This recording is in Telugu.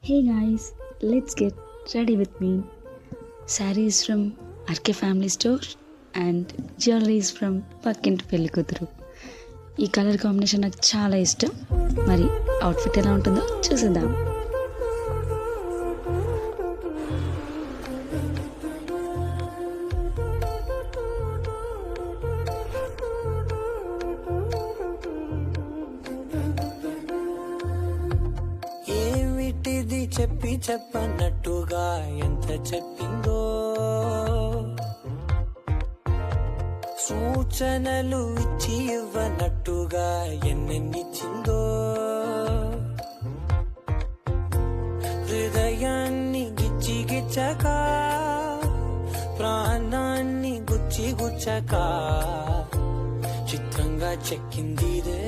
Hey guys, let's get ready with me. Sarees from RK Family Store and jewelleries from పక్కింటి పెళ్లి కూతురు. ఈ కలర్ కాంబినేషన్ నాకు చాలా ఇష్టం. మరి అవుట్ఫిట్ ఎలా ఉంటుందో చూసేద్దాం. ఏమిటిది చెప్పి చెప్పన్నట్టుగా ఎంత చెప్పిందో, సూచనలు ఇచ్చి ఇవ్వనట్టుగా ఎన్నెన్నిచ్చిందో, హృదయాన్ని గిచ్చి గిచ్చక ప్రాణాన్ని గుచ్చి గుచ్చక చిత్రంగా చెక్కిందిదే